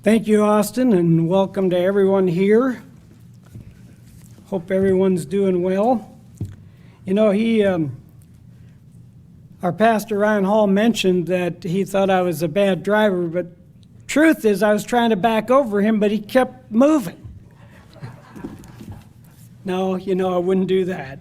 Thank you, Austin, and welcome to everyone here. Hope everyone's doing well. You know, our pastor Ryan Hall mentioned that he thought I was a bad driver, but truth is I was trying to back over him, but he kept moving. No, I wouldn't do that.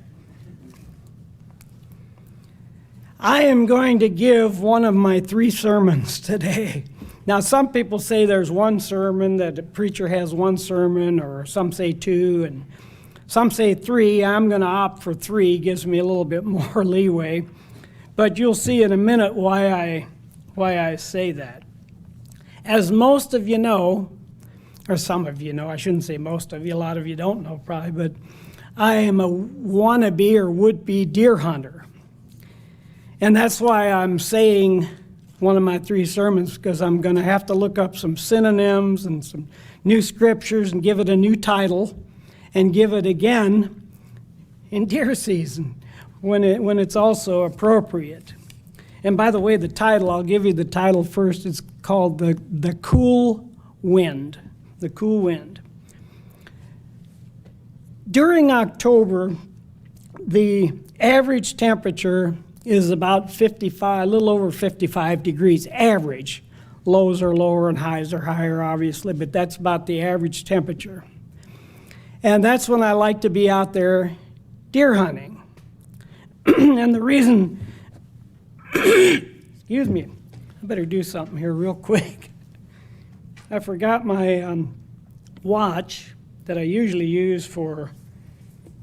I am going to give one of my 3 sermons today. Now, some people say there's one sermon, that a preacher has one sermon, or some say 2, and some say 3. I'm going to opt for 3, gives me a little bit more leeway. But you'll see in a minute why I say that. As most of you know, or some of you know, I shouldn't say most of you, a lot of you don't know probably, but I am a wannabe or would-be deer hunter. And that's why I'm saying one of my 3 sermons, because I'm going to have to look up some synonyms and some new scriptures and give it a new title and give it again in deer season when it's also appropriate. And by the way, the title, I'll give you the title first. It's called The Cool Wind. The Cool Wind. During October, the average temperature is about 55, a little over 55 degrees, average. Lows are lower and highs are higher, obviously, but that's about the average temperature. And that's when I like to be out there deer hunting. And the reason, excuse me, I better do something here real quick. I forgot my watch that I usually use for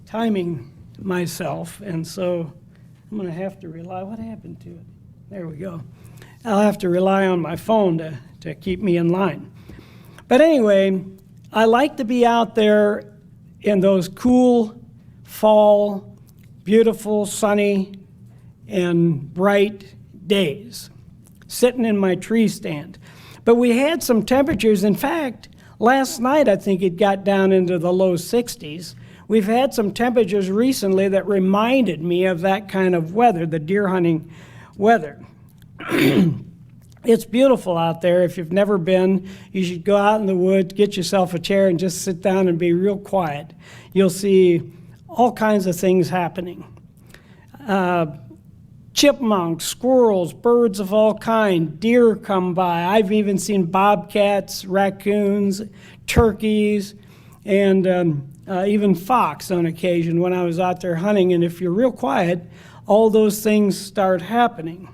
timing myself, and so I'm going to have to rely, what happened to it? There we go. I'll have to rely on my phone to keep me in line. But anyway, I like to be out there in those cool fall, beautiful, sunny, and bright days, sitting in my tree stand. But we had some temperatures. In fact, last night I think it got down into the low 60s. We've had some temperatures recently that reminded me of that kind of weather, the deer hunting weather. It's beautiful out there. If you've never been, you should go out in the woods, get yourself a chair, and just sit down and be real quiet. You'll see all kinds of things happening. Chipmunks, squirrels, birds of all kinds, deer come by. I've even seen bobcats, raccoons, turkeys, and even fox on occasion when I was out there hunting. And if you're real quiet, all those things start happening.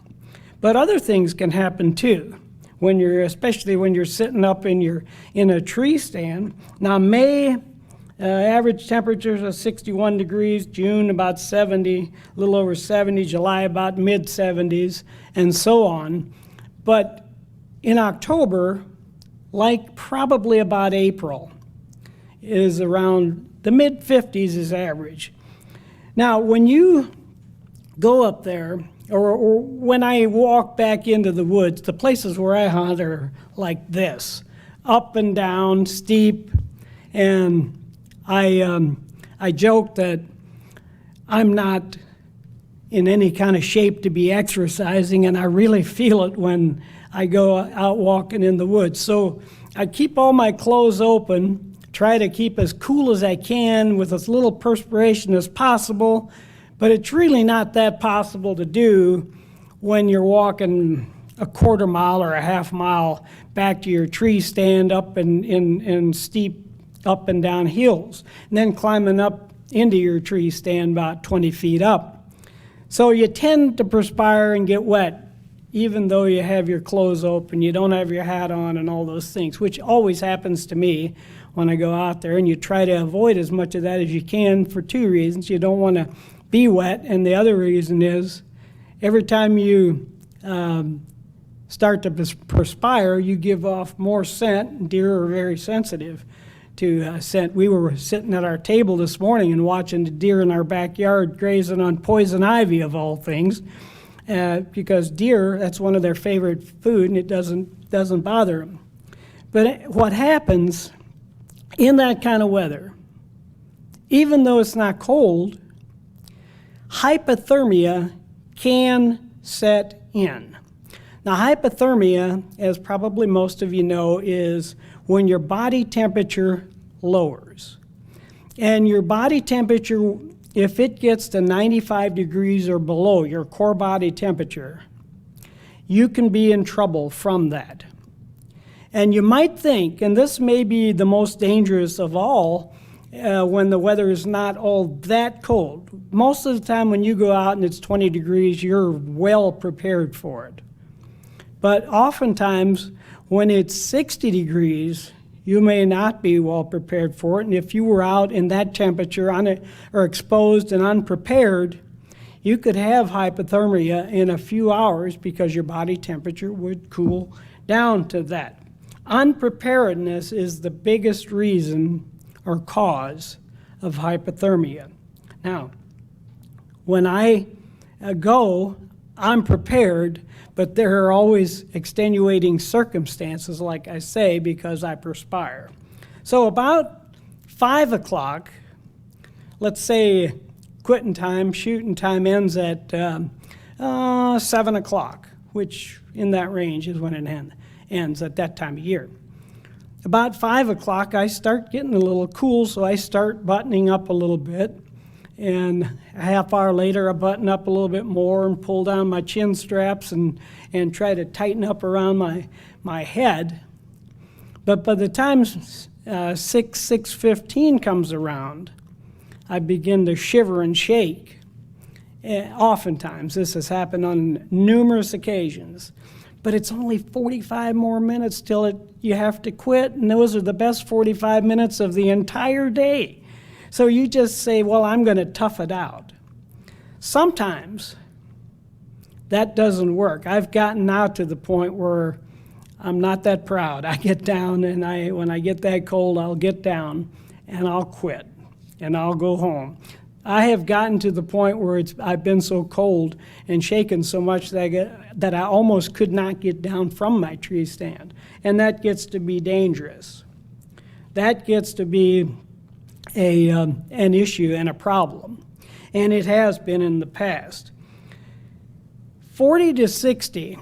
But other things can happen too, especially when you're sitting up in a tree stand. Now, May average temperatures are 61 degrees, June about 70, a little over 70, July about mid-70s, and so on. But in October, like probably about April, is around the mid-50s is average. Now, when you go up there, or when I walk back into the woods, the places where I hunt are like this, up and down, steep, and I joke that I'm not in any kind of shape to be exercising, and I really feel it when I go out walking in the woods. So I keep all my clothes open, try to keep as cool as I can with as little perspiration as possible, but it's really not that possible to do when you're walking a quarter mile or a half mile back to your tree stand up in steep up and down hills, and then climbing up into your tree stand about 20 feet up. So you tend to perspire and get wet, even though you have your clothes open, you don't have your hat on and all those things, which always happens to me when I go out there, and you try to avoid as much of that as you can for 2 reasons. You don't want to be wet, and the other reason is every time you start to perspire, you give off more scent, and deer are very sensitive to scent. We were sitting at our table this morning and watching the deer in our backyard grazing on poison ivy of all things, because deer, that's one of their favorite food, and it doesn't bother them. But what happens in that kind of weather, even though it's not cold, hypothermia can set in. Now, hypothermia, as probably most of you know, is when your body temperature lowers. And your body temperature, if it gets to 95 degrees or below, your core body temperature, you can be in trouble from that. And you might think, and this may be the most dangerous of all, when the weather is not all that cold. Most of the time when you go out and it's 20 degrees, you're well prepared for it. But oftentimes, when it's 60 degrees, you may not be well prepared for it. And if you were out in that temperature or exposed and unprepared, you could have hypothermia in a few hours because your body temperature would cool down to that. Unpreparedness is the biggest reason or cause of hypothermia. Now, when I go, I'm prepared, but there are always extenuating circumstances, like I say, because I perspire. So about 5 o'clock, let's say quitting time, shooting time ends at 7 o'clock, which in that range is when it ends at that time of year. About 5 o'clock, I start getting a little cool, so I start buttoning up a little bit. And a half hour later, I button up a little bit more and pull down my chin straps and try to tighten up around my head. But by the time 6:15 comes around, I begin to shiver and shake. Oftentimes, this has happened on numerous occasions. But it's only 45 more minutes till you have to quit, and those are the best 45 minutes of the entire day. So you just say, well, I'm going to tough it out. Sometimes that doesn't work. I've gotten now to the point where I'm not that proud. I get down, and when I get that cold, I'll get down, and I'll quit, and I'll go home. I have gotten to the point where I've been so cold and shaken so much that I almost could not get down from my tree stand. And that gets to be dangerous. That gets to be an issue and a problem. And it has been in the past. 40 to 60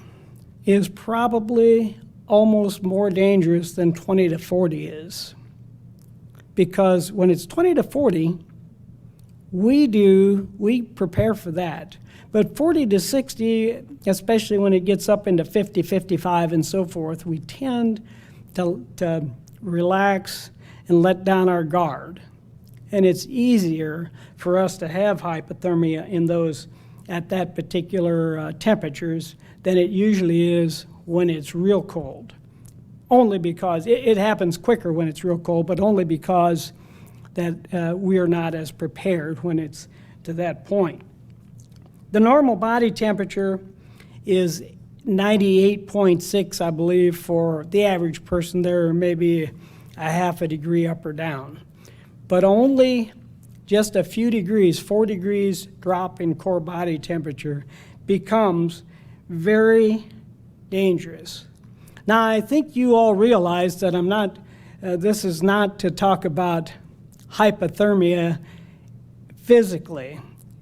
is probably almost more dangerous than 20 to 40 is. Because when it's 20 to 40, we prepare for that. But 40 to 60, especially when it gets up into 50, 55, and so forth, we tend to relax and let down our guard. And it's easier for us to have hypothermia in those at that particular temperatures than it usually is when it's real cold. Only because it happens quicker when it's real cold, but only because that we are not as prepared when it's to that point. The normal body temperature is 98.6, I believe, for the average person. There may be a half a degree up or down. But only just a few degrees, 4 degrees drop in core body temperature becomes very dangerous. Now, I think you all realize that this is not to talk about hypothermia physically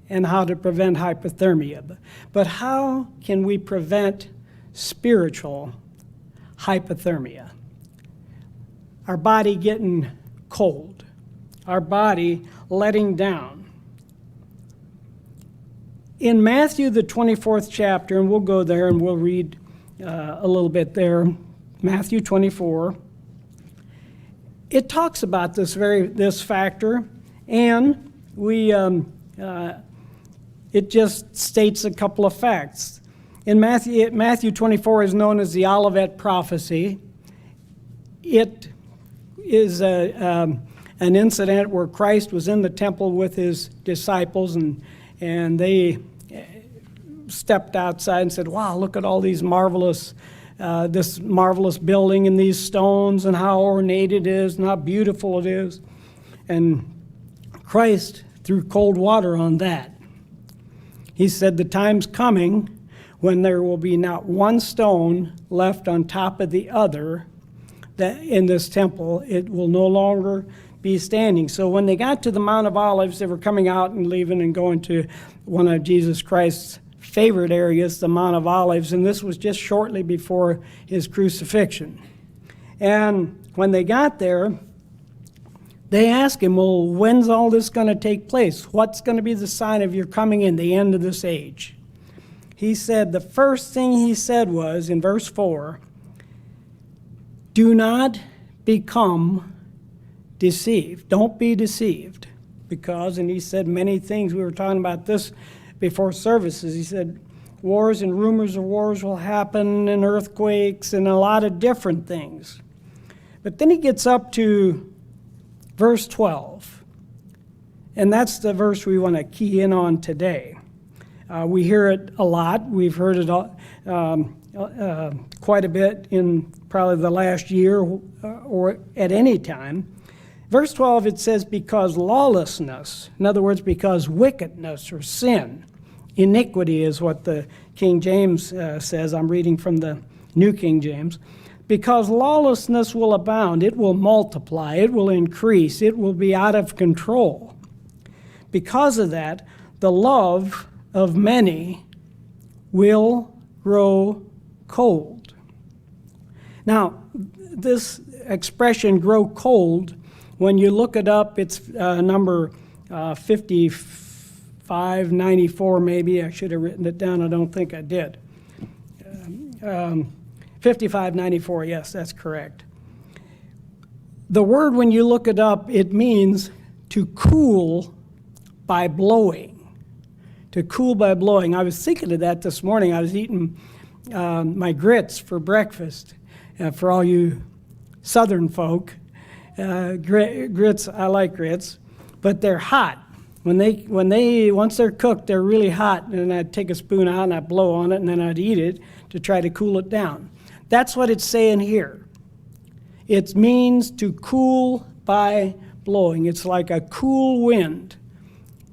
and how to prevent hypothermia. But how can we prevent spiritual hypothermia? Our body getting cold, our body letting down. In Matthew, the 24th chapter, and we'll go there and we'll read a little bit there, Matthew 24, it talks about this factor, and it just states a couple of facts. In Matthew 24 is known as the Olivet prophecy. It is an incident where Christ was in the temple with his disciples, and they stepped outside and said, "Wow, look at all these this marvelous building and these stones and how ornate it is and how beautiful it is." And Christ threw cold water on that. He said, "The time's coming when there will be not one stone left on top of the other that in this temple. It will no longer be standing." So when they got to the Mount of Olives, they were coming out and leaving and going to one of Jesus Christ's favorite areas, the Mount of Olives, and this was just shortly before his crucifixion. And when they got there, they asked him, well, when's all this going to take place? What's going to be the sign of your coming in, the end of this age? He said, the first thing he said was, in verse 4, do not become deceived. Don't be deceived. Because, and he said many things, we were talking about this before services, he said wars and rumors of wars will happen, and earthquakes, and a lot of different things. But then he gets up to verse 12, and that's the verse we want to key in on today. We hear it a lot. We've heard it quite a bit in probably the last year or at any time. Verse 12, it says, because lawlessness, in other words, because wickedness or sin, iniquity is what the King James says. I'm reading from the New King James. Because lawlessness will abound, it will multiply, it will increase, it will be out of control. Because of that, the love of many will grow cold. Now, this expression, grow cold, when you look it up, it's number 5594 maybe. I should have written it down. I don't think I did. 5594, yes, that's correct. The word, when you look it up, it means to cool by blowing. To cool by blowing. I was thinking of that this morning. I was eating my grits for breakfast. For all you southern folk, grits, I like grits, but they're hot. Once they're cooked, they're really hot, and I'd take a spoon out and I'd blow on it, and then I'd eat it to try to cool it down. That's what it's saying here. It means to cool by blowing. It's like a cool wind.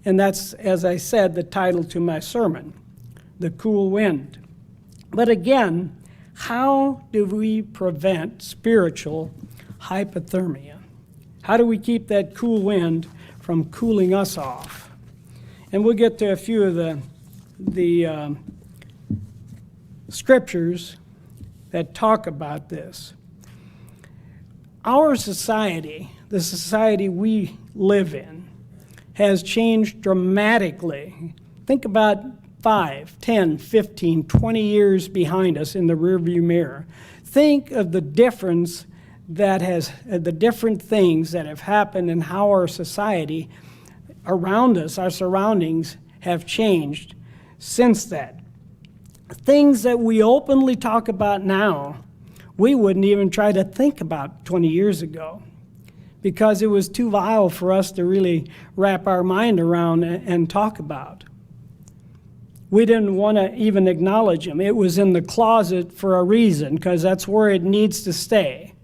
And that's, as I said, the title to my sermon, the cool wind. But again, how do we prevent spiritual hypothermia? How do we keep that cool wind from cooling us off? And we'll get to a few of the scriptures that talk about this. Our society, the society we live in, has changed dramatically. Think about 5, 10, 15, 20 years behind us in the rearview mirror. Think of the difference the different things that have happened and how our society around us, our surroundings, have changed since that. Things that we openly talk about now, we wouldn't even try to think about 20 years ago because it was too vile for us to really wrap our mind around and talk about. We didn't want to even acknowledge them. It was in the closet for a reason because that's where it needs to stay.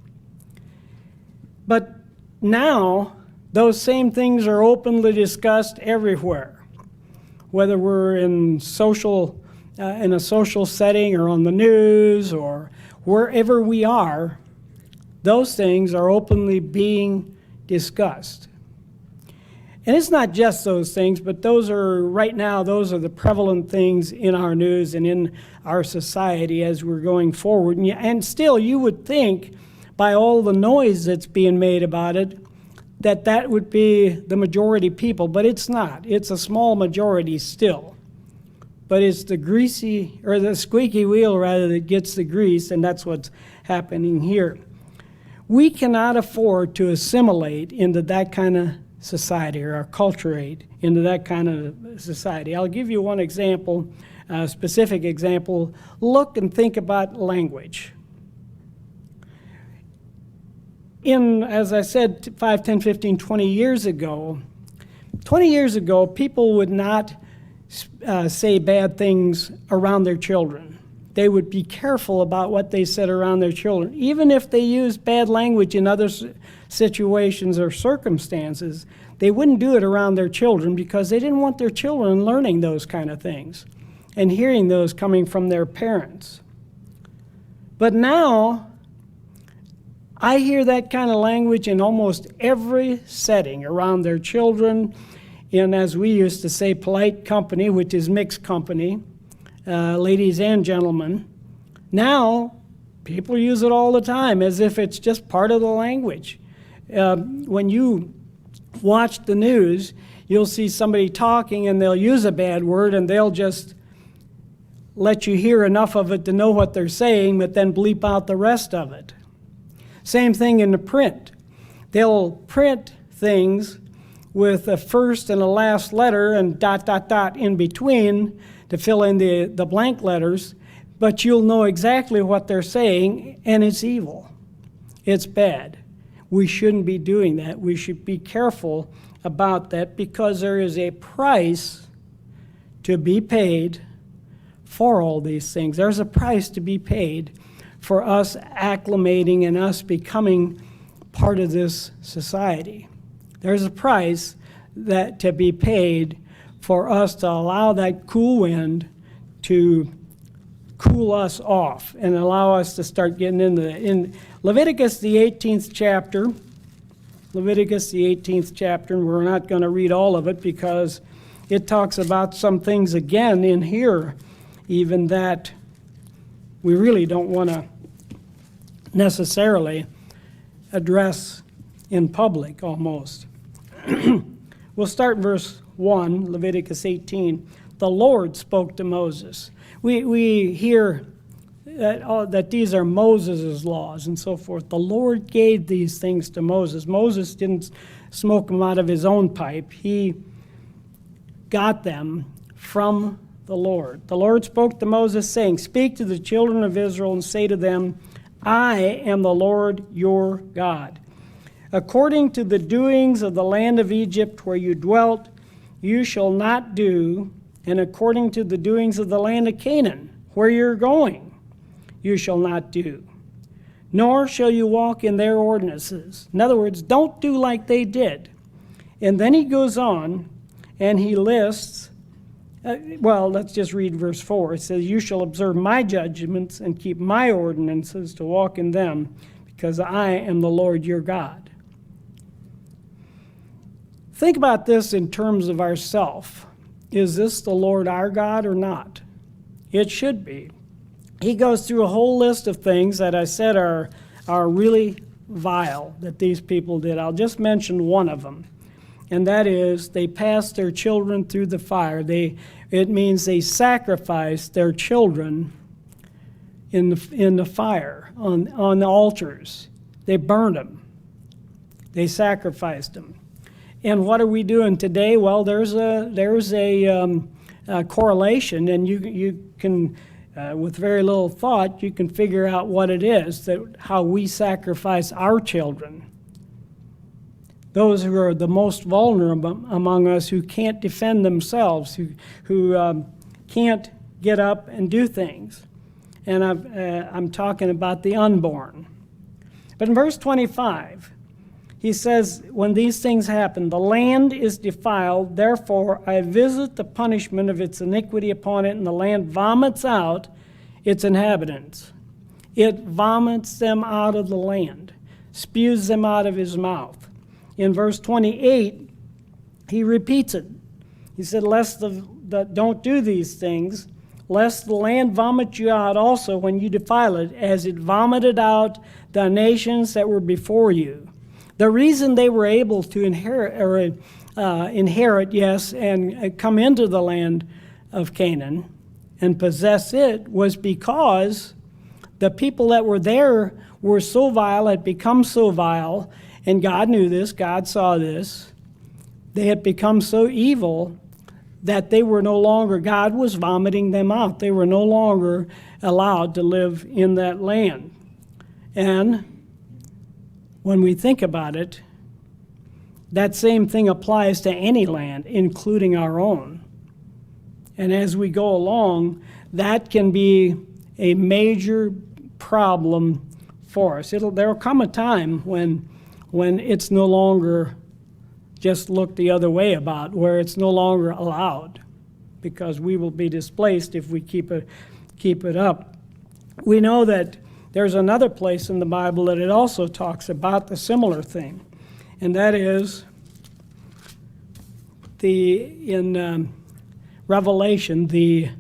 But now, those same things are openly discussed everywhere, whether we're in a social setting or on the news or wherever we are, those things are openly being discussed. And it's not just those things, but those are the prevalent things in our news and in our society as we're going forward. And still, you would think, by all the noise that's being made about it, that would be the majority people, but it's not. It's a small majority still. But it's the squeaky wheel rather that gets the grease, and that's what's happening here. We cannot afford to assimilate into that kind of society or acculturate into that kind of society. I'll give you one example, a specific example. Look and think about language. As I said, 5, 10, 15, 20 years ago, people would not say bad things around their children. They would be careful about what they said around their children. Even if they used bad language in other situations or circumstances, they wouldn't do it around their children because they didn't want their children learning those kind of things and hearing those coming from their parents. But now, I hear that kind of language in almost every setting around their children, in, as we used to say, polite company, which is mixed company, ladies and gentlemen. Now, people use it all the time as if it's just part of the language. When you watch the news, you'll see somebody talking and they'll use a bad word and they'll just let you hear enough of it to know what they're saying, but then bleep out the rest of it. Same thing in the print. They'll print things with a first and a last letter and ... in between to fill in the blank letters, but you'll know exactly what they're saying, and it's evil. It's bad. We shouldn't be doing that. We should be careful about that because there is a price to be paid for all these things. There's a price to be paid for us acclimating and us becoming part of this society. There's a price that to be paid for us to allow that cool wind to cool us off and allow us to start getting in Leviticus the 18th chapter. Leviticus the 18th chapter, and we're not going to read all of it because it talks about some things again in here, even that we really don't want to necessarily address in public almost. We'll start verse 1, Leviticus 18. The Lord spoke to Moses. We hear that these are Moses' laws and so forth. The Lord gave these things to Moses. Moses didn't smoke them out of his own pipe. He got them from the Lord. The Lord spoke to Moses, saying, "Speak to the children of Israel and say to them, I am the Lord your God. According to the doings of the land of Egypt where you dwelt, you shall not do, and according to the doings of the land of Canaan, where you're going, you shall not do. Nor shall you walk in their ordinances." In other words, don't do like they did. And then he goes on and he lists, let's just read verse 4. It says, "You shall observe my judgments and keep my ordinances to walk in them, because I am the Lord your God." Think about this in terms of ourself. Is this the Lord our God or not? It should be. He goes through a whole list of things that I said are really vile that these people did. I'll just mention one of them, and that is they passed their children through the fire. It means they sacrificed their children in the fire on the altars. They burned them. They sacrificed them. And what are we doing today? Well, there's a correlation, and you can, with very little thought, you can figure out what it is, how we sacrifice our children. Those who are the most vulnerable among us, who can't defend themselves, who can't get up and do things. And I'm talking about the unborn. But in verse 25, he says, when these things happen, the land is defiled, therefore I visit the punishment of its iniquity upon it, and the land vomits out its inhabitants. It vomits them out of the land, spews them out of his mouth. In verse 28, he repeats it. He said, don't do these things, lest the land vomit you out also when you defile it, as it vomited out the nations that were before you. The reason they were able to inherit, and come into the land of Canaan and possess it was because the people that were there were so vile, had become so vile, and God knew this, God saw this. They had become so evil that they were no longer, God was vomiting them out. They were no longer allowed to live in that land. And when we think about it, that same thing applies to any land, including our own. And as we go along, that can be a major problem for us. There'll come a time when it's no longer just looked the other way about, where it's no longer allowed, because we will be displaced if we keep it up. We know that there's another place in the Bible that it also talks about the similar thing, and that is in Revelation, the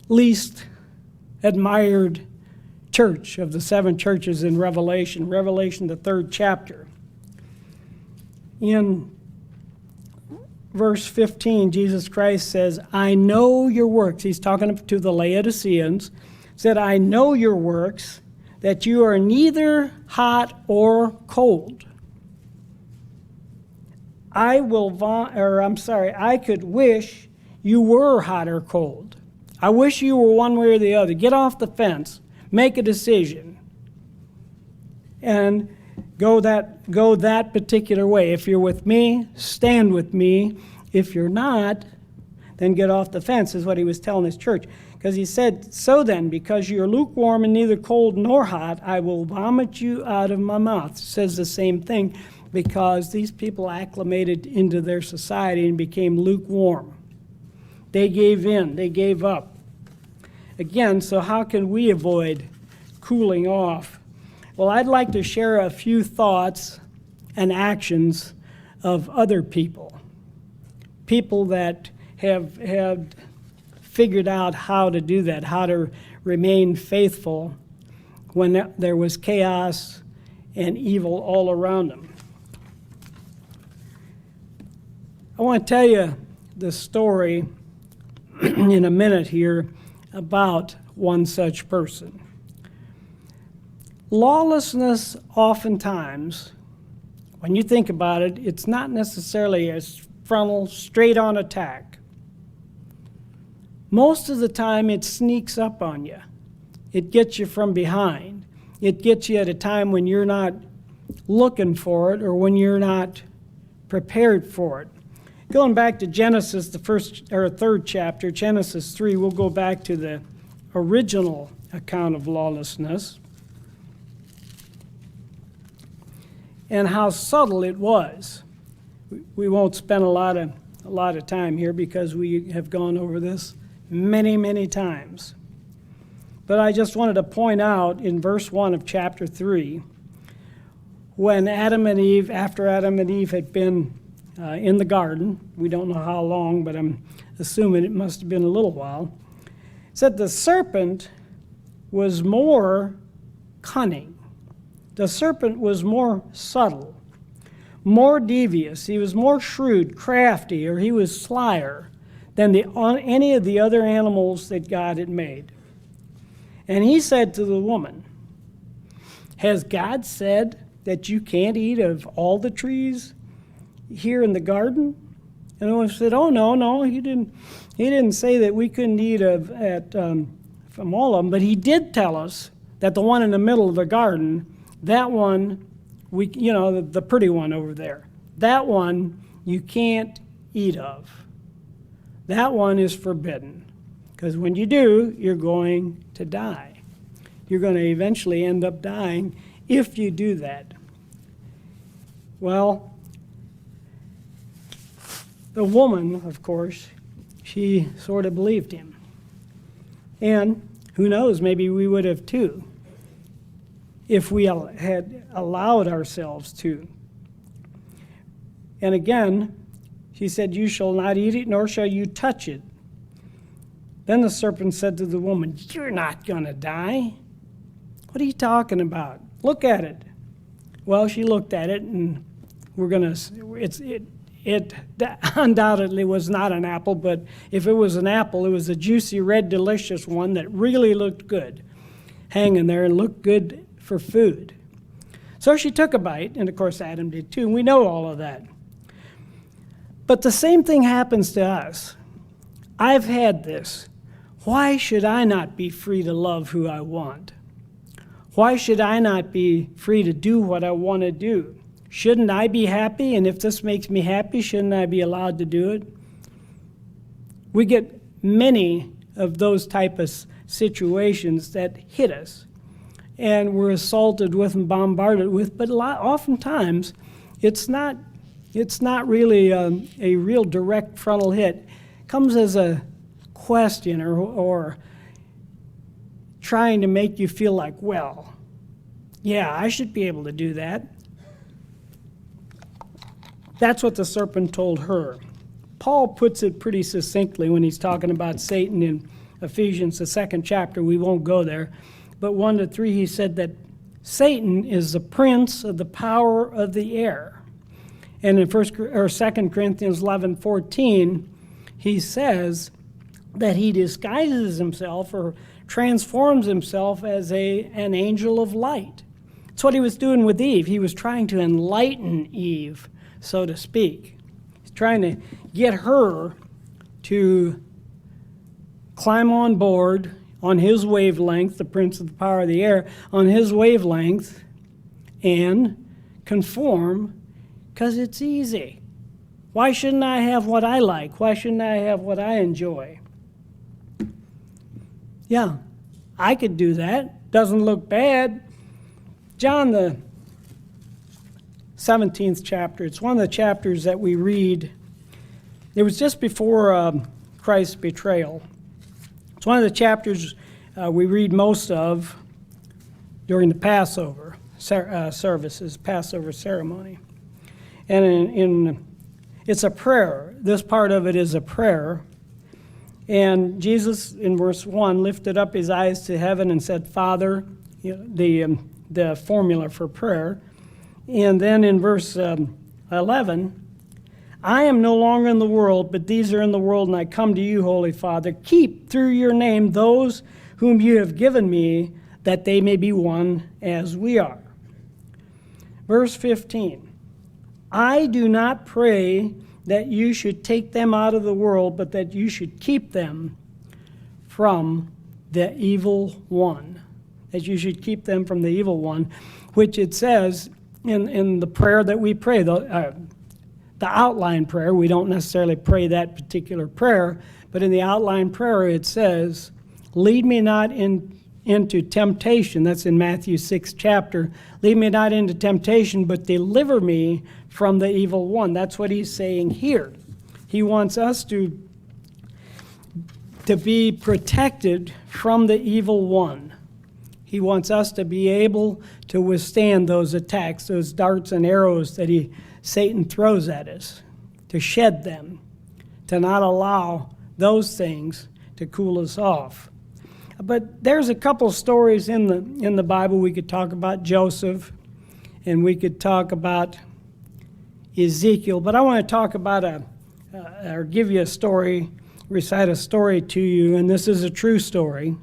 least admired church of the 7 churches in Revelation, the 3rd chapter. In verse 15, Jesus Christ says, I know your works. He's talking to the Laodiceans. Said, I know your works, that you are neither hot or cold. I could wish you were hot or cold. I wish you were one way or the other. Get off the fence. Make a decision. And go that particular way. If you're with me, stand with me. If you're not, then get off the fence, is what he was telling his church. Because he said, so then, because you're lukewarm and neither cold nor hot, I will vomit you out of my mouth. It says the same thing, because these people acclimated into their society and became lukewarm. They gave in. They gave up. Again, so how can we avoid cooling off? Well, I'd like to share a few thoughts and actions of other people that have figured out how to do that, how to remain faithful when there was chaos and evil all around them. I want to tell you the story in a minute here about one such person. Lawlessness, oftentimes, when you think about it, it's not necessarily a frontal, straight-on attack. Most of the time, it sneaks up on you. It gets you from behind. It gets you at a time when you're not looking for it or when you're not prepared for it. Going back to Genesis, the 3rd chapter, Genesis 3, we'll go back to the original account of lawlessness and how subtle it was. We won't spend a lot of time here because we have gone over this many, many times. But I just wanted to point out in verse 1 of chapter 3, when after Adam and Eve had been in the garden, we don't know how long, but I'm assuming it must have been a little while, it said the serpent was more cunning. The serpent was more subtle, more devious. He was more shrewd, crafty, or he was slyer than any of the other animals that God had made. And he said to the woman, has God said that you can't eat of all the trees here in the garden? And the woman said, oh, no, he didn't say that we couldn't eat from all of them, but he did tell us that the one in the middle of the garden, that one, the pretty one over there, that one you can't eat of. That one is forbidden, because when you do, you're going to die. You're going to eventually end up dying if you do that. Well, the woman, of course, she sort of believed him. And who knows, maybe we would have too, if we had allowed ourselves to. And again, she said, you shall not eat it, nor shall you touch it. Then the serpent said to the woman, you're not going to die. What are you talking about? Look at it. Well, she looked at it, and it undoubtedly was not an apple, but if it was an apple, it was a juicy, red, delicious one that really looked good, hanging there and looked good for food. So she took a bite, and of course Adam did too, and we know all of that. But the same thing happens to us. I've had this. Why should I not be free to love who I want? Why should I not be free to do what I want to do? Shouldn't I be happy? And if this makes me happy, shouldn't I be allowed to do it? We get many of those type of situations that hit us, and we're assaulted with and bombarded with, but oftentimes it's not really a real direct frontal hit. It comes as a question or trying to make you feel like, well, yeah, I should be able to do that. That's what the serpent told her. Paul puts it pretty succinctly when he's talking about Satan in Ephesians, the 2nd chapter. We won't go there. But 1 to 3, he said that Satan is the prince of the power of the air. And in 2 Corinthians 11:14, he says that he disguises himself or transforms himself as an angel of light. That's what he was doing with Eve. He was trying to enlighten Eve, so to speak. He's trying to get her to climb on board on his wavelength, the prince of the power of the air, on his wavelength, and conform, because it's easy. Why shouldn't I have what I like? Why shouldn't I have what I enjoy? Yeah, I could do that. Doesn't look bad. John, the 17th chapter, it's one of the chapters that we read. It was just before Christ's betrayal. It's one of the chapters we read most of during the Passover services, Passover ceremony. And it's a prayer. This part of it is a prayer. And Jesus, in verse 1, lifted up his eyes to heaven and said, Father, the formula for prayer. And then in verse 11, I am no longer in the world, but these are in the world, and I come to you, Holy Father. Keep through your name those whom you have given me, that they may be one as we are. Verse 15, I do not pray that you should take them out of the world, but that you should keep them from the evil one. That you should keep them from the evil one, which it says in the prayer that we pray, the outline prayer. We don't necessarily pray that particular prayer, but in the outline prayer it says, lead me not into temptation. That's in Matthew 6 chapter. Lead me not into temptation, but deliver me from the evil one. That's what he's saying here. He wants us to be protected from the evil one. He wants us to be able to withstand those attacks, those darts and arrows that Satan throws at us, to shed them, to not allow those things to cool us off. But there's a couple stories in the Bible. We could talk about Joseph, and we could talk about Ezekiel. But I want to talk about or give you a story, recite a story to you, and this is a true story.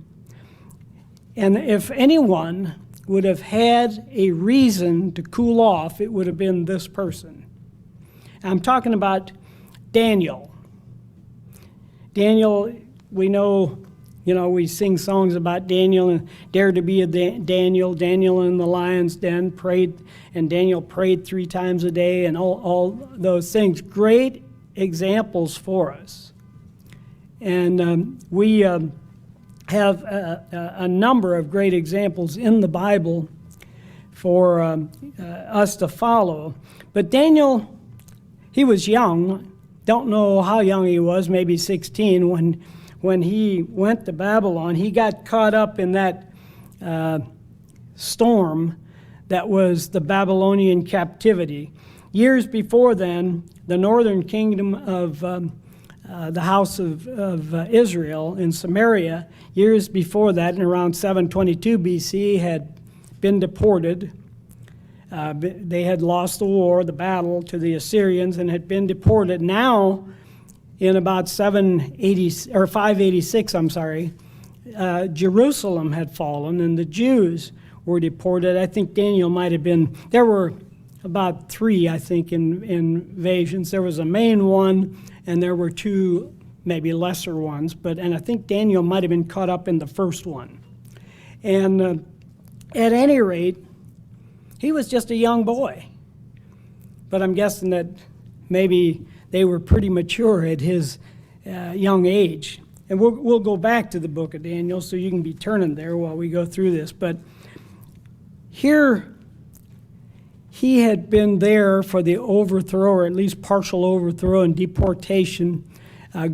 And if anyone would have had a reason to cool off, it would have been this person. I'm talking about Daniel. Daniel, we know, we sing songs about Daniel and Dare to be a Daniel in the lion's den, and Daniel prayed 3 times a day, and all those things. Great examples for us. And we have a number of great examples in the Bible for us to follow. But Daniel, he was young. Don't know how young he was, maybe 16, when he went to Babylon. He got caught up in that storm that was the Babylonian captivity. Years before then, the northern kingdom of the house of Israel in Samaria, years before that, in around 722 BC, had been deported. They had lost the war, the battle, to the Assyrians, and had been deported. Now, in about 586, Jerusalem had fallen, and the Jews were deported. I think Daniel might have been. There were about 3, I think, invasions. There was a main one, and there were 2 maybe lesser ones. And I think Daniel might have been caught up in the first one. And at any rate, he was just a young boy. But I'm guessing that maybe they were pretty mature at his young age. And we'll go back to the book of Daniel, so you can be turning there while we go through this. But here, he had been there for the overthrow, or at least partial overthrow and deportation,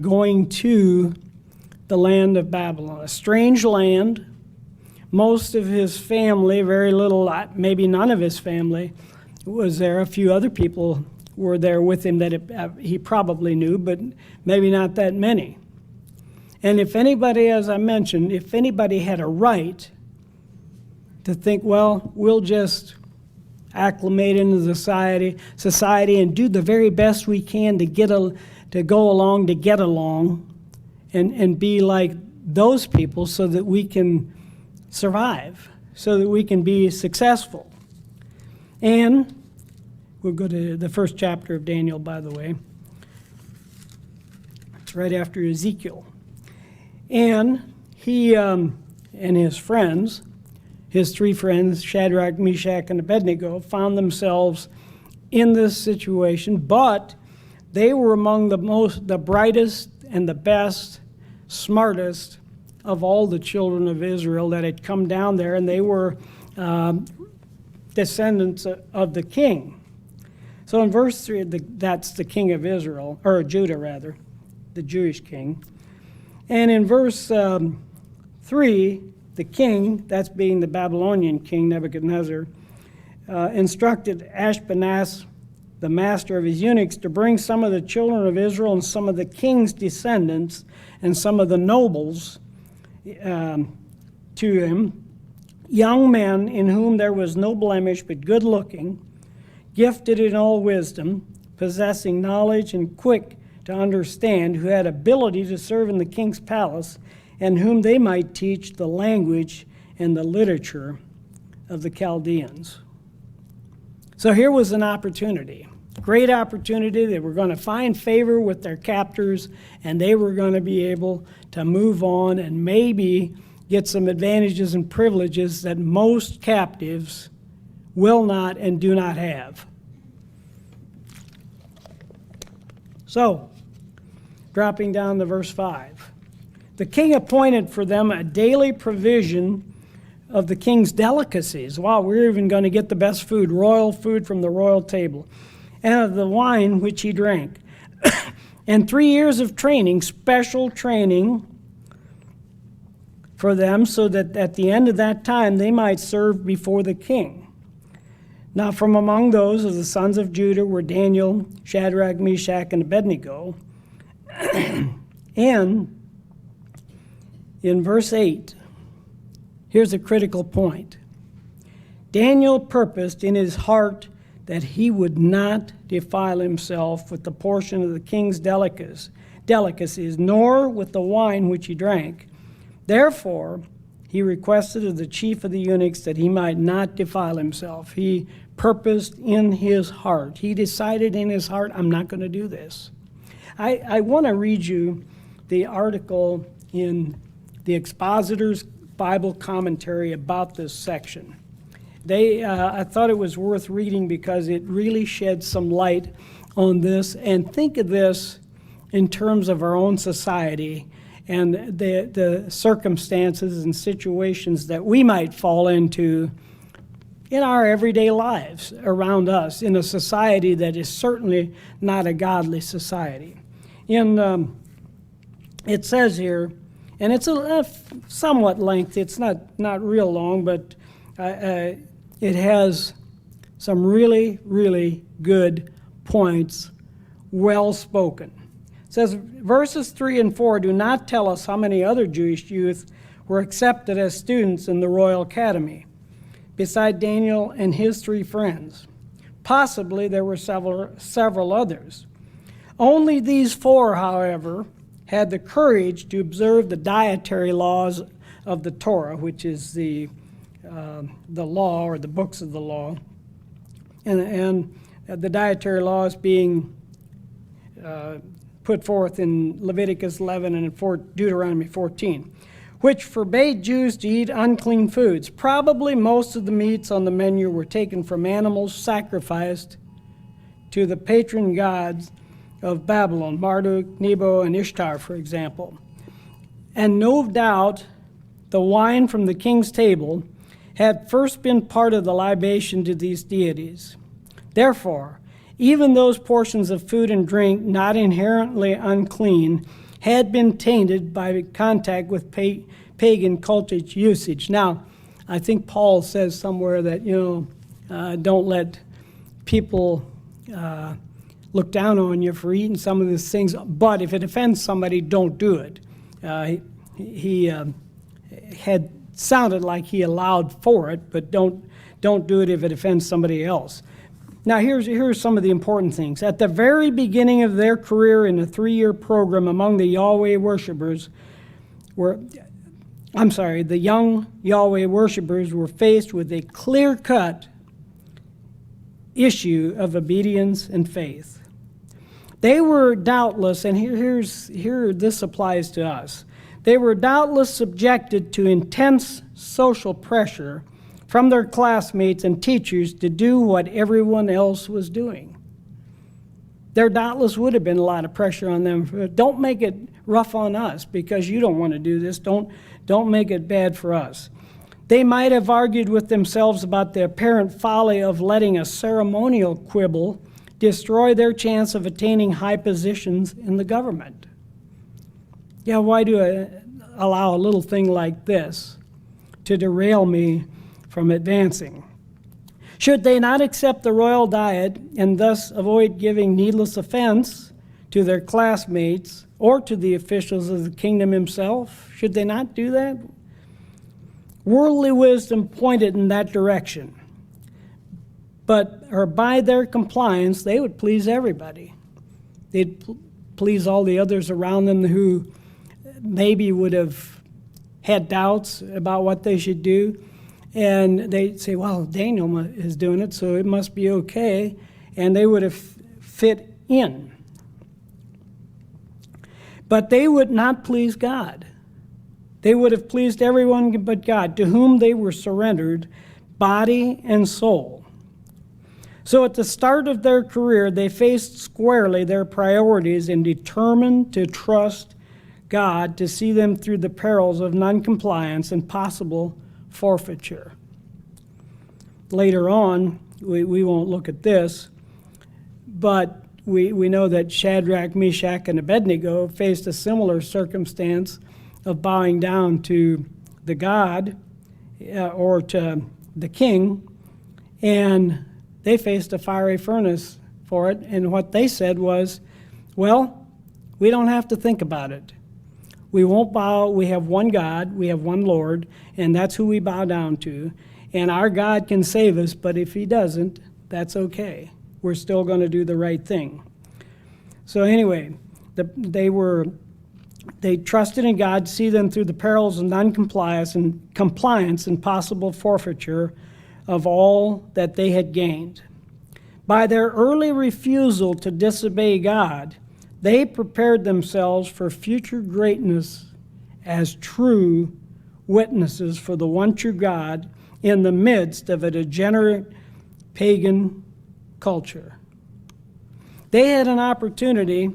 going to the land of Babylon, a strange land. Most of his family, very little, maybe none of his family, was there. A few other people were there with him that he probably knew, but maybe not that many. And if anybody, as I mentioned, if anybody had a right to think, well, we'll just acclimate into society and do the very best we can to get along and be like those people so that we can survive, so that we can be successful. And we'll go to the first chapter of Daniel, by the way. It's right after Ezekiel. And he and his friends, his three friends, Shadrach, Meshach, and Abednego, found themselves in this situation, but they were among the brightest and the best, smartest of all the children of Israel that had come down there, and they were descendants of the king. So in verse 3, that's the king of Israel, or Judah rather, the Jewish king. And in verse 3, the king, that's being the Babylonian king, Nebuchadnezzar, instructed Ashpenaz, the master of his eunuchs, to bring some of the children of Israel and some of the king's descendants and some of the nobles to him, young men in whom there was no blemish but good looking, gifted in all wisdom, possessing knowledge and quick to understand, who had ability to serve in the king's palace, and whom they might teach the language and the literature of the Chaldeans. So here was an opportunity, great opportunity. They were going to find favor with their captors, and they were going to be able to move on and maybe get some advantages and privileges that most captives will not and do not have. So, dropping down to verse 5. The king appointed for them a daily provision of the king's delicacies. Wow, we're even going to get the best food, royal food from the royal table, and of the wine which he drank. And 3 years of training, special training for them, so that at the end of that time they might serve before the king. Now from among those of the sons of Judah were Daniel, Shadrach, Meshach, and Abednego. And in verse 8, here's a critical point. Daniel purposed in his heart that he would not defile himself with the portion of the king's delicacies, nor with the wine which he drank. Therefore, he requested of the chief of the eunuchs that he might not defile himself. He purposed in his heart. He decided in his heart, I'm not going to do this. I want to read you the article in the Expositor's Bible Commentary about this section. I thought it was worth reading because it really sheds some light on this. And think of this in terms of our own society and the circumstances and situations that we might fall into in our everyday lives around us in a society that is certainly not a godly society. It says here, and it's a somewhat lengthy, it's not real long, but it has some really, really good points, well spoken. It says, verses 3 and 4 do not tell us how many other Jewish youth were accepted as students in the Royal Academy, beside Daniel and his 3 friends. Possibly there were several others. Only these 4, however, had the courage to observe the dietary laws of the Torah, which is the law or the books of the law, and the dietary laws being put forth in Leviticus 11 and in Deuteronomy 14, which forbade Jews to eat unclean foods. Probably most of the meats on the menu were taken from animals sacrificed to the patron gods of Babylon, Marduk, Nebo, and Ishtar, for example. And no doubt the wine from the king's table had first been part of the libation to these deities. Therefore, even those portions of food and drink not inherently unclean had been tainted by contact with pagan cultic usage. Now, I think Paul says somewhere that, don't let people look down on you for eating some of these things, but if it offends somebody, don't do it. he had sounded like he allowed for it, but don't do it if it offends somebody else. Now, here's some of the important things. At the very beginning of their career in a 3-year program among the Yahweh worshipers, the young Yahweh worshipers were faced with a clear-cut issue of obedience and faith. They were doubtless, and here this applies to us, they were doubtless subjected to intense social pressure from their classmates and teachers to do what everyone else was doing. There doubtless would have been a lot of pressure on them. Don't make it rough on us because you don't want to do this. Don't make it bad for us. They might have argued with themselves about the apparent folly of letting a ceremonial quibble destroy their chance of attaining high positions in the government. Yeah, why do I allow a little thing like this to derail me from advancing? Should they not accept the royal diet and thus avoid giving needless offense to their classmates or to the officials of the kingdom himself? Should they not do that? Worldly wisdom pointed in that direction. Or by their compliance, they would please everybody. They'd please all the others around them who maybe would have had doubts about what they should do. And they'd say, well, Daniel is doing it, so it must be okay. And they would have fit in. But they would not please God. They would have pleased everyone but God, to whom they were surrendered, body and soul. So at the start of their career, they faced squarely their priorities and determined to trust God to see them through the perils of noncompliance and possible forfeiture. Later on, we won't look at this, but we know that Shadrach, Meshach, and Abednego faced a similar circumstance of bowing down to the god or to the king, and they faced a fiery furnace for it, and what they said was, well, we don't have to think about it. We won't bow. We have one God, we have one Lord, and that's who we bow down to. And our God can save us, but if he doesn't, that's okay. We're still going to do the right thing. So anyway, they trusted in God to see them through the perils of noncompliance and possible forfeiture of all that they had gained. By their early refusal to disobey God, they prepared themselves for future greatness as true witnesses for the one true God in the midst of a degenerate pagan culture. They had an opportunity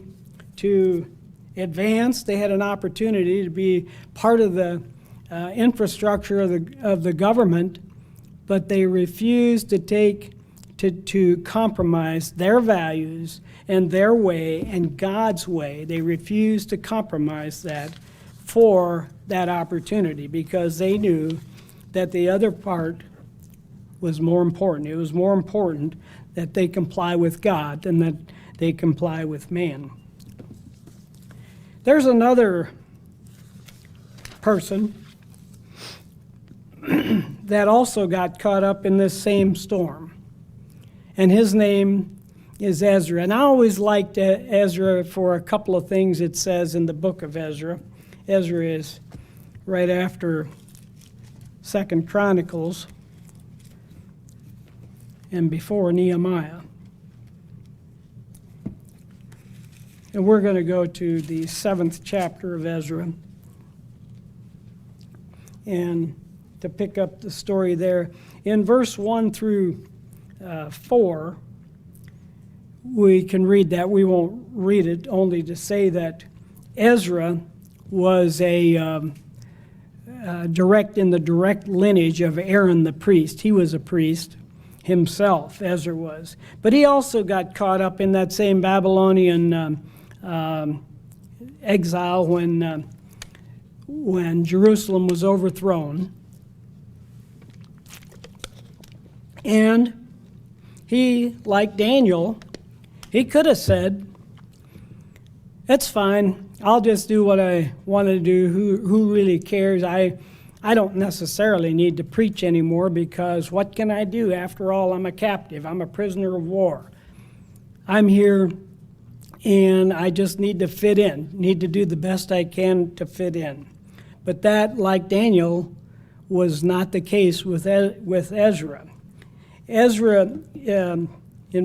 to advance. They had an opportunity to be part of the infrastructure of the government, but they refused to compromise their values and their way and God's way. They refused to compromise that for that opportunity because they knew that the other part was more important. It was more important that they comply with God than that they comply with man. There's another person that also got caught up in this same storm, and his name is Ezra. And I always liked Ezra for a couple of things it says in the book of Ezra. Ezra is right after 2 Chronicles and before Nehemiah. And we're going to go to the 7th chapter of Ezra and to pick up the story there. In verse 1 through 4, we can read that. We won't read it, only to say that Ezra was in the direct lineage of Aaron the priest. He was a priest himself, Ezra was. But he also got caught up in that same Babylonian exile when Jerusalem was overthrown. And he, like Daniel, he could have said, "It's fine. I'll just do what I want to do. Who really cares? I don't necessarily need to preach anymore, because what can I do? After all, I'm a captive. I'm a prisoner of war. I'm here, and I just need to fit in, need to do the best I can to fit in. But that, like Daniel, was not the case with Ezra. Ezra, in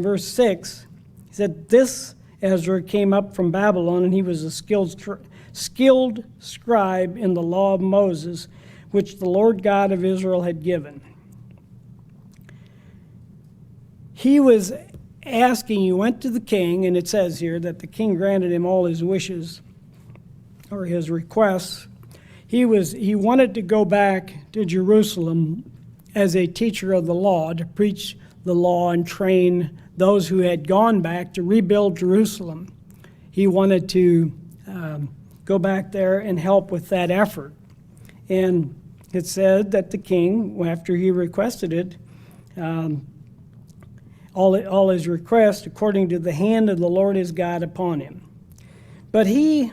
verse 6, he said, "This Ezra came up from Babylon, and he was a skilled scribe in the law of Moses, which the Lord God of Israel had given." He was asking, he went to the king, and it says here that the king granted him all his wishes, or his requests. He wanted to go back to Jerusalem as a teacher of the law, to preach the law and train those who had gone back to rebuild Jerusalem. He wanted to go back there and help with that effort. And it said that the king, after he requested it, all his requests according to the hand of the Lord his God upon him. But you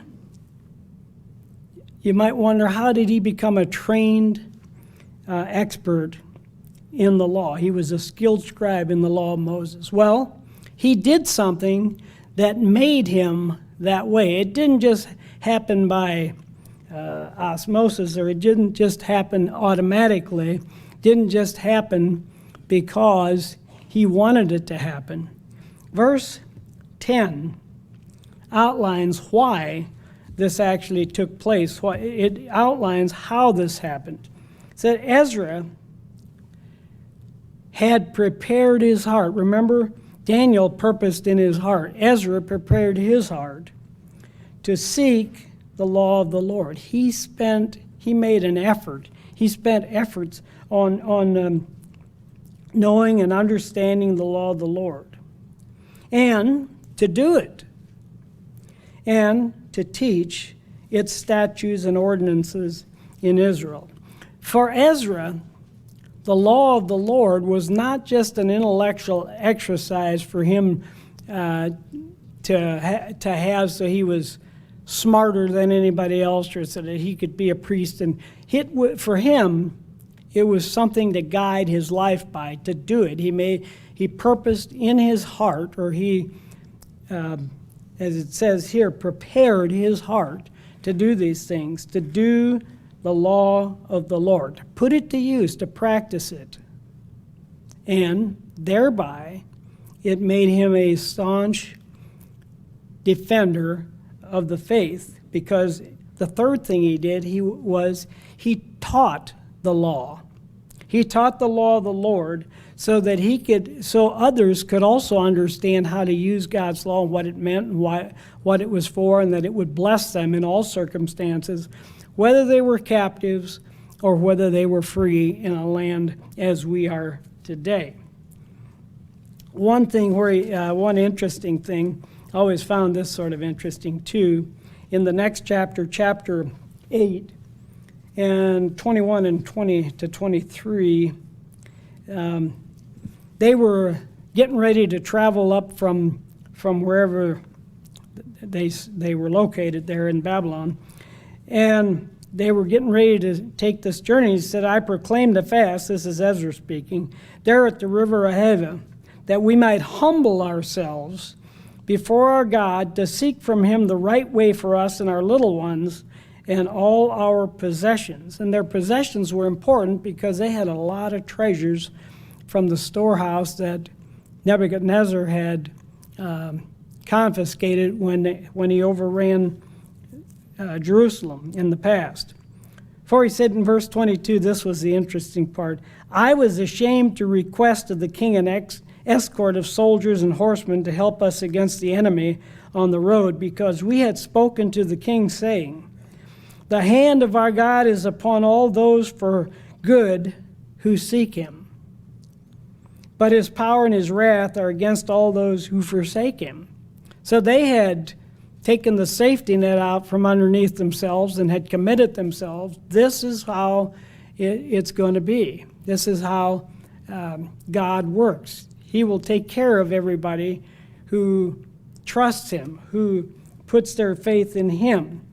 might wonder, how did he become a trained expert in the law? He was a skilled scribe in the law of Moses. Well, he did something that made him that way. It didn't just happen by osmosis, or it didn't just happen automatically. It didn't just happen because he wanted it to happen. Verse 10 outlines why this actually took place. It outlines how this happened. It said Ezra had prepared his heart. Remember, Daniel purposed in his heart. Ezra prepared his heart to seek the law of the Lord. He made an effort. He spent efforts on knowing and understanding the law of the Lord, and to do it, and to teach its statutes and ordinances in Israel. For Ezra, the law of the Lord was not just an intellectual exercise for him to have, so he was smarter than anybody else, or so that he could be a priest. And for him, it was something to guide his life by, to do it. He purposed in his heart, or he, as it says here, prepared his heart to do these things, to do the law of the Lord, to put it to use, to practice it. And thereby, it made him a staunch defender of the faith, because the third thing he did, he taught the law. He taught the law of the Lord so that so others could also understand how to use God's law, what it meant, and what it was for, and that it would bless them in all circumstances, whether they were captives or whether they were free in a land as we are today. One interesting thing, I always found this sort of interesting too, in the next chapter, chapter 8, and 21 and 20 to 23, they were getting ready to travel up from wherever they were located there in Babylon, and they were getting ready to take this journey. He said, "I proclaimed a fast," this is Ezra speaking, "there at the river Ahava, that we might humble ourselves before our God, to seek from him the right way for us and our little ones and all our possessions." And their possessions were important because they had a lot of treasures from the storehouse that Nebuchadnezzar had confiscated when he overran Jerusalem in the past. For he said in verse 22, this was the interesting part, "I was ashamed to request of the king an escort of soldiers and horsemen to help us against the enemy on the road, because we had spoken to the king, saying, the hand of our God is upon all those for good who seek him. But his power and his wrath are against all those who forsake him." So they had taken the safety net out from underneath themselves and had committed themselves. This is how it's going to be. This is how God works. He will take care of everybody who trusts him, who puts their faith in him.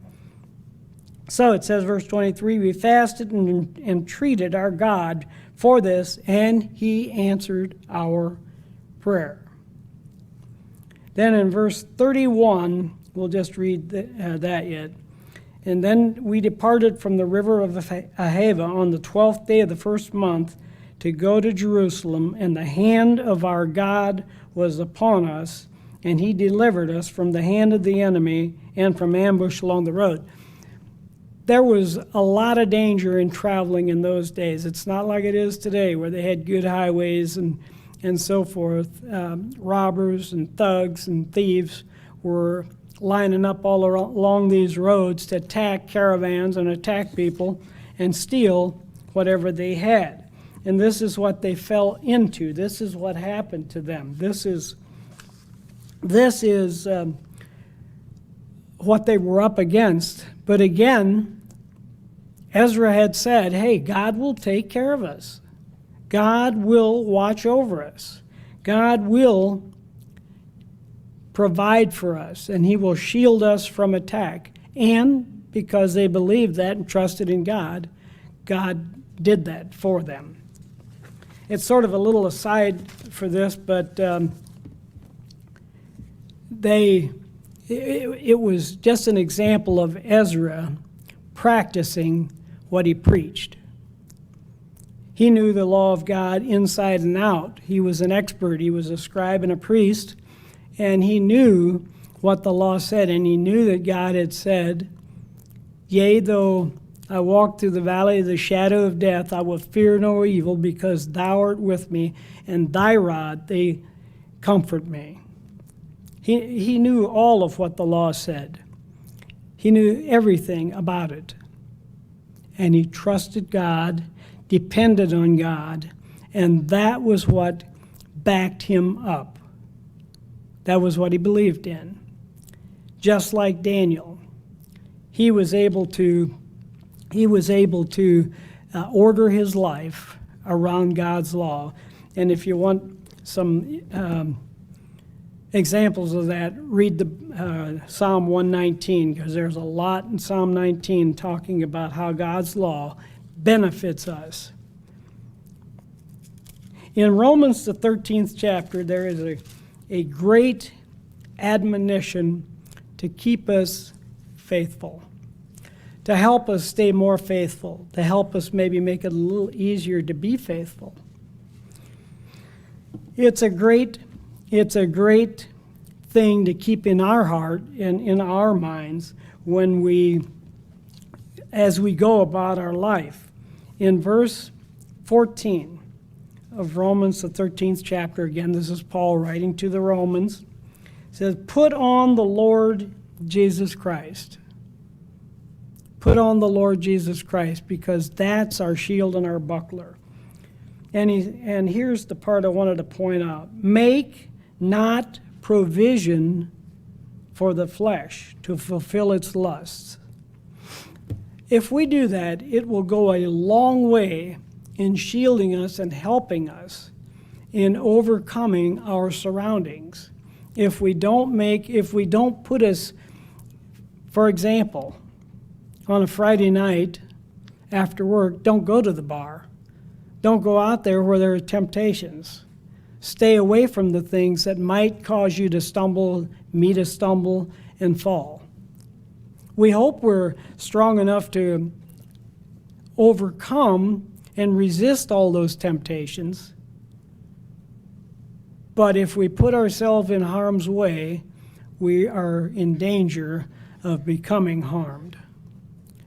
So it says, verse 23, we fasted and entreated our God for this, and he answered our prayer. Then in verse 31, we'll just read that yet. And then we departed from the river of Ahava on the 12th day of the first month to go to Jerusalem, and the hand of our God was upon us, and he delivered us from the hand of the enemy and from ambush along the road. There was a lot of danger in traveling in those days. It's not like it is today where they had good highways and so forth. Robbers and thugs and thieves were lining up all along these roads to attack caravans and attack people and steal whatever they had. And this is what they fell into. This is what happened to them. This is what they were up against. But again, Ezra had said, hey, God will take care of us. God will watch over us. God will provide for us, and he will shield us from attack. And because they believed that and trusted in God, God did that for them. It's sort of a little aside for this, but it was just an example of Ezra practicing what he preached. He knew the law of God inside and out. He was an expert. He was a scribe and a priest, and he knew what the law said, and he knew that God had said, yea, though I walk through the valley of the shadow of death, I will fear no evil, because thou art with me, and thy rod, they comfort me. He knew all of what the law said. He knew everything about it. And he trusted God, depended on God, and that was what backed him up. That was what he believed in. Just like Daniel, he was able to order his life around God's law. And if you want some examples of that, read the Psalm 119, because there's a lot in Psalm 19 talking about how God's law benefits us. In Romans, the 13th chapter, there is a great admonition to keep us faithful, to help us stay more faithful, to help us maybe make it a little easier to be faithful. It's a great thing to keep in our heart and in our minds as we go about our life. In verse 14 of Romans, the 13th chapter, again, this is Paul writing to the Romans, it says, put on the Lord Jesus Christ. Put on the Lord Jesus Christ, because that's our shield and our buckler. And here's the part I wanted to point out. Make not provision for the flesh to fulfill its lusts. If we do that, it will go a long way in shielding us and helping us in overcoming our surroundings. If we don't put us, for example, on a Friday night after work, don't go to the bar. Don't go out there where there are temptations. Stay away from the things that might cause you to stumble, me to stumble, and fall. We hope we're strong enough to overcome and resist all those temptations. But if we put ourselves in harm's way, we are in danger of becoming harmed.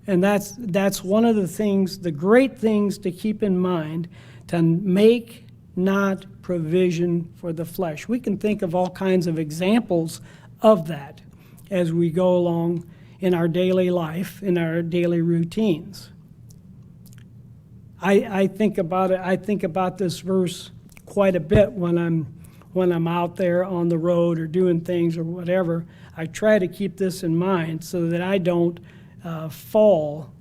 And that's one of the things, the great things to keep in mind, to make not provision for the flesh. We can think of all kinds of examples of that as we go along in our daily life, in our daily routines. I think about it. I think about this verse quite a bit when I'm out there on the road or doing things or whatever. I try to keep this in mind so that I don't fall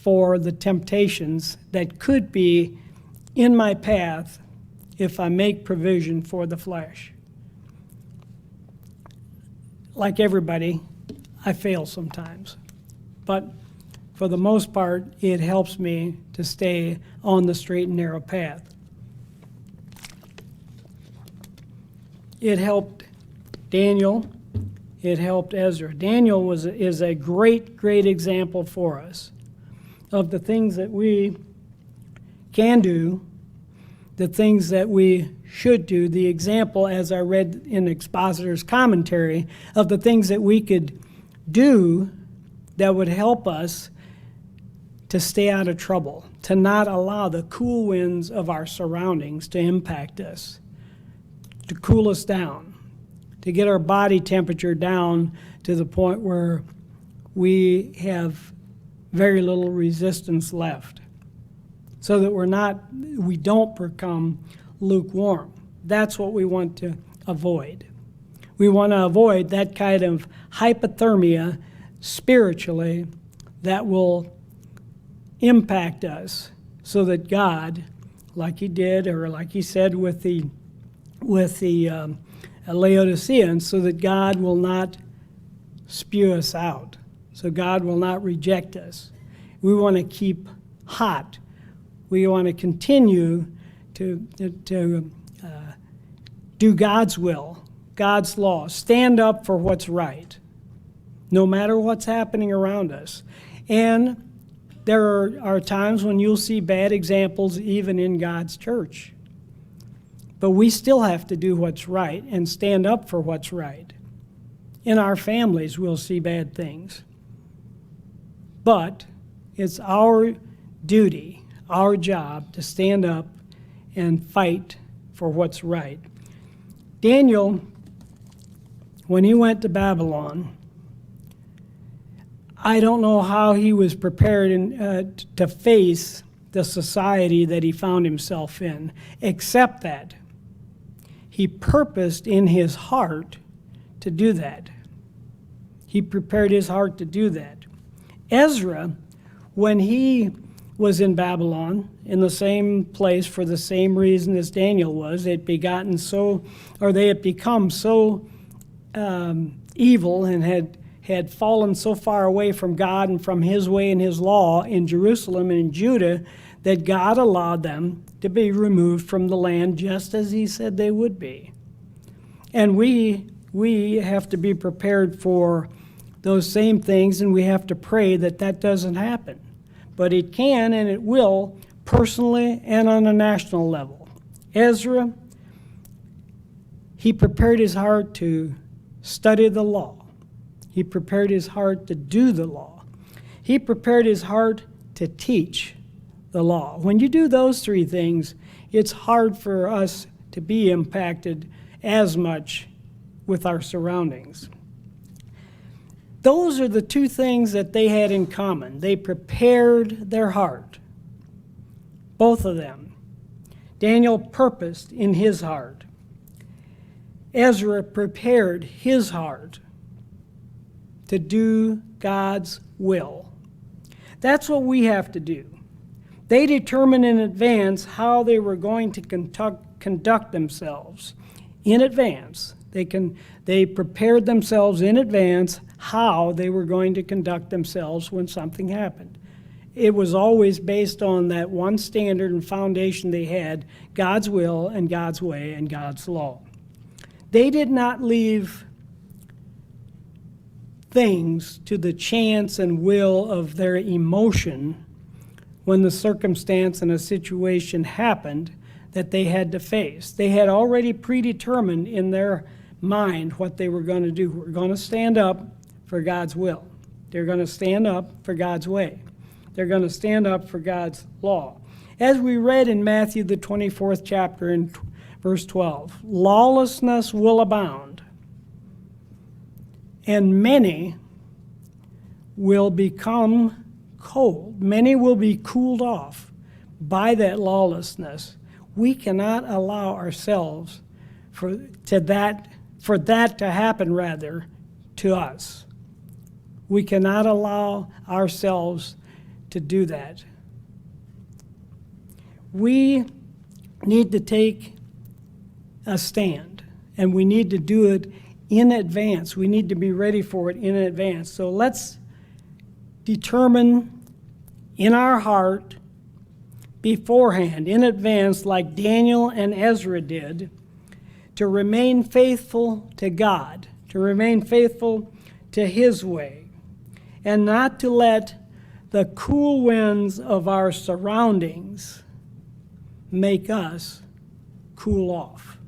for the temptations that could be in my path if I make provision for the flesh. like everybody, I fail sometimes. But for the most part, it helps me to stay on the straight and narrow path. It helped Daniel. It helped Ezra. Daniel is a great, great example for us of the things that we can do, the things that we should do, the example, as I read in Expositor's commentary, of the things that we could do that would help us to stay out of trouble, to not allow the cool winds of our surroundings to impact us, to cool us down, to get our body temperature down to the point where we have very little resistance left, so that we don't become lukewarm. That's what we want to avoid. We want to avoid that kind of hypothermia spiritually that will impact us, so that God, like he did, or like he said with the Laodiceans, so that God will not spew us out, so God will not reject us. We want to keep hot. We want to continue to do God's will, God's law, stand up for what's right, no matter what's happening around us. And there are times when you'll see bad examples even in God's church. But we still have to do what's right and stand up for what's right. In our families, we'll see bad things. But it's our duty, our job, to stand up and fight for what's right. Daniel, when he went to Babylon, I don't know how he was prepared to face the society that he found himself in, except that he purposed in his heart to do that. He prepared his heart to do that. Ezra, when he was in Babylon, in the same place for the same reason as Daniel was, they had become so evil and had fallen so far away from God and from his way and his law in Jerusalem and in Judah that God allowed them to be removed from the land just as he said they would be. And we have to be prepared for those same things, and we have to pray that that doesn't happen. But it can and it will, personally and on a national level. Ezra, he prepared his heart to study the law. He prepared his heart to do the law. He prepared his heart to teach the law. When you do those three things, it's hard for us to be impacted as much with our surroundings. Those are the two things that they had in common. They prepared their heart, both of them. Daniel purposed in his heart. Ezra prepared his heart to do God's will. That's what we have to do. They determined in advance how they were going to conduct themselves. In advance. They prepared themselves in advance how they were going to conduct themselves when something happened. It was always based on that one standard and foundation they had, God's will and God's way and God's law. They did not leave things to the chance and will of their emotion when the circumstance and a situation happened that they had to face. They had already predetermined in their mind what they were going to do. We're going to stand up for God's will. They're going to stand up for God's way. They're going to stand up for God's law. As we read in Matthew, the 24th chapter, in verse 12, lawlessness will abound, and many will become cold. Many will be cooled off by that lawlessness. We cannot allow ourselves for that to happen, rather, to us. We cannot allow ourselves to do that. We need to take a stand, and we need to do it in advance. We need to be ready for it in advance. So let's determine in our heart beforehand, in advance, like Daniel and Ezra did, to remain faithful to God, to remain faithful to His way, and not to let the cool winds of our surroundings make us cool off.